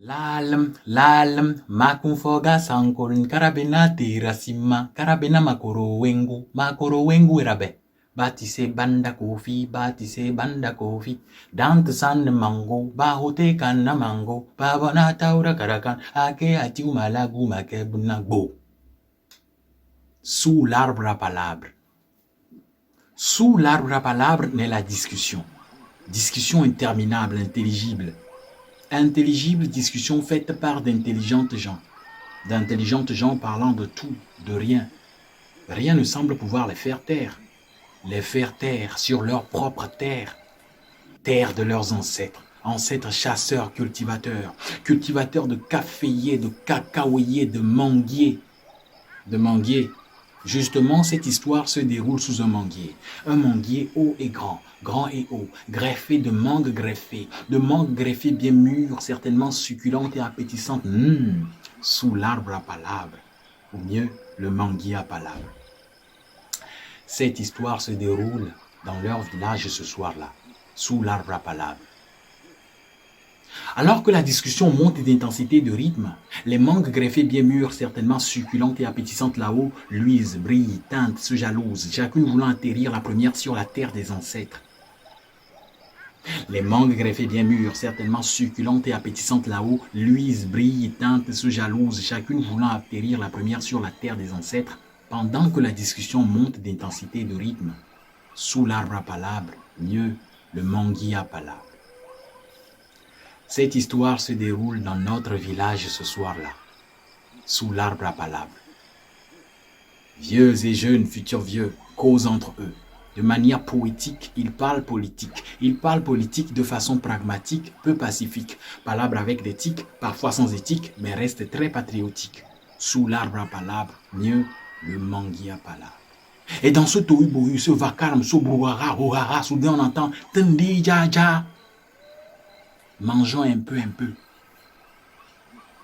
Lalem, makunfoga sankolin karabena terasima, karabena makoro wengu irabe. Batise banda kofi, dante san mango, bahote kana mango, babana taura karakan, ake atiu malagu make bunagbo. Sous l'arbre à palabres. Sous l'arbre à palabres naît la discussion. Discussion interminable, intelligible. Intelligible discussion faite par d'intelligentes gens. D'intelligentes gens parlant de tout, de rien. Rien ne semble pouvoir les faire taire. Les faire taire sur leur propre terre. Terre de leurs ancêtres. Ancêtres chasseurs, cultivateurs. Cultivateurs de caféiers, de cacaoyers, de manguiers. De manguiers. Justement, cette histoire se déroule sous un manguier. Un manguier haut et grand, grand et haut, greffé de mangue greffées bien mûres, certainement succulentes et appétissantes, sous l'arbre à palabres, ou mieux, le manguier à palabres. Cette histoire se déroule dans leur village ce soir-là, sous l'arbre à palabres. Alors que la discussion monte d'intensité de rythme, les mangues greffées bien mûres, certainement succulentes et appétissantes là-haut, luisent, brillent, teintent, se jalousent, chacune voulant atterrir la première sur la terre des ancêtres. Les mangues greffées bien mûres, certainement succulentes et appétissantes là-haut, luisent, brillent, teintent, se jalousent, chacune voulant atterrir la première sur la terre des ancêtres, pendant que la discussion monte d'intensité de rythme, sous l'arbre à palabres, mieux, le manguier à palabres. Cette histoire se déroule dans notre village ce soir-là, sous l'arbre à palabres. Vieux et jeunes, futurs vieux, causent entre eux. De manière poétique, ils parlent politique. Ils parlent politique de façon pragmatique, peu pacifique. Palabres avec des tics, parfois sans éthique, mais restent très patriotiques. Sous l'arbre à palabres, mieux, le manguier à palabres. Et dans ce tohu-bohu, ce vacarme, ce brouhaha, soudain on entend « Tendi jaja ». Mangeons un peu.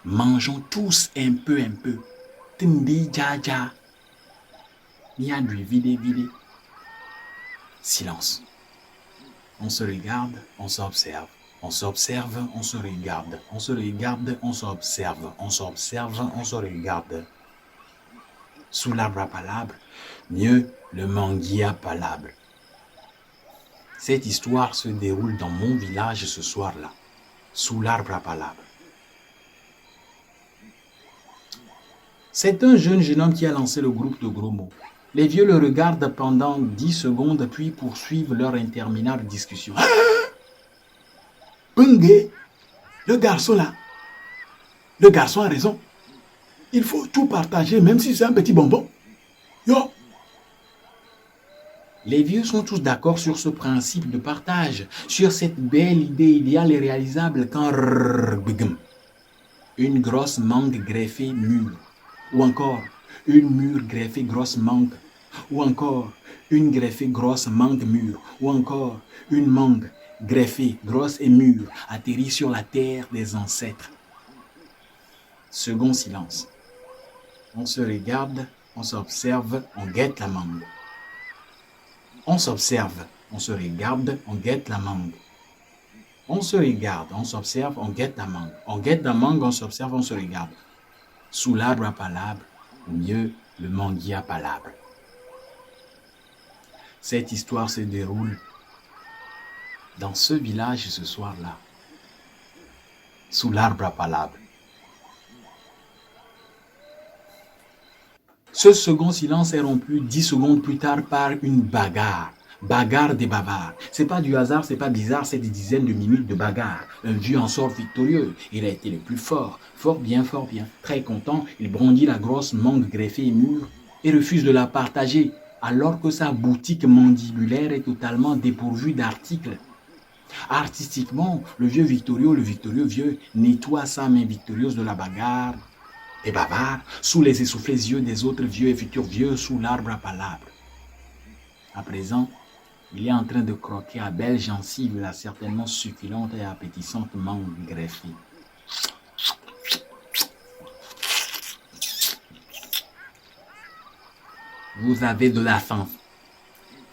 Mangeons tous un peu. Tindi jaja. Miadri, vide. Silence. On se regarde, on s'observe. On s'observe, on se regarde. On se regarde, on s'observe. On s'observe, on se regarde. Sous l'arbre à palabres, mieux le manguier à palabres. Cette histoire se déroule dans mon village ce soir-là, sous l'arbre à palabres. C'est un jeune homme qui a lancé le groupe de gros mots. Les vieux le regardent pendant 10 secondes, puis poursuivent leur interminable discussion. Bungue, le garçon là, le garçon a raison. Il faut tout partager, même si c'est un petit bonbon. Yo! Les vieux sont tous d'accord sur ce principe de partage, sur cette belle idée idéale et réalisable quand une grosse mangue greffée mûre, ou encore une mûre greffée grosse mangue, ou encore une greffée grosse mangue mûre, ou encore une mangue greffée grosse et mûre atterrit sur la terre des ancêtres. Second silence. On se regarde, on s'observe, on guette la mangue. On s'observe, on se regarde, on guette la mangue. On se regarde, on s'observe, on guette la mangue. On guette la mangue, on s'observe, on se regarde. Sous l'arbre à palabres, ou mieux, le manguier à palabres. Cette histoire se déroule dans ce village ce soir-là, sous l'arbre à palabres. Ce second silence est rompu 10 secondes plus tard par une bagarre. Bagarre des bavards. C'est pas du hasard, c'est pas bizarre, c'est des dizaines de minutes de bagarre. Un vieux en sort victorieux. Il a été le plus fort. Fort bien. Très content, il brandit la grosse mangue greffée et mûre et refuse de la partager, alors que sa boutique mandibulaire est totalement dépourvue d'articles. Artistiquement, le victorieux vieux, nettoie sa main victorieuse de la bagarre des bavards, sous les essoufflés yeux des autres vieux et futurs vieux, sous l'arbre à palabres. À présent, il est en train de croquer à belle gencive la certainement succulente et appétissante mangue greffée. Vous avez de la faim.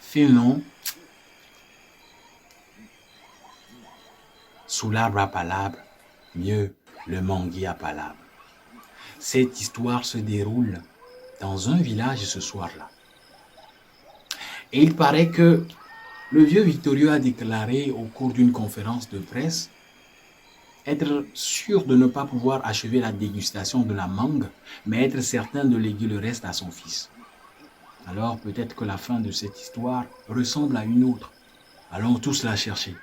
Sinon, sous l'arbre à palabres, mieux le manguier à palabre. Cette histoire se déroule dans un village ce soir-là. Et il paraît que le vieux Victorio a déclaré au cours d'une conférence de presse être sûr de ne pas pouvoir achever la dégustation de la mangue, mais être certain de léguer le reste à son fils. Alors peut-être que la fin de cette histoire ressemble à une autre. Allons tous la chercher.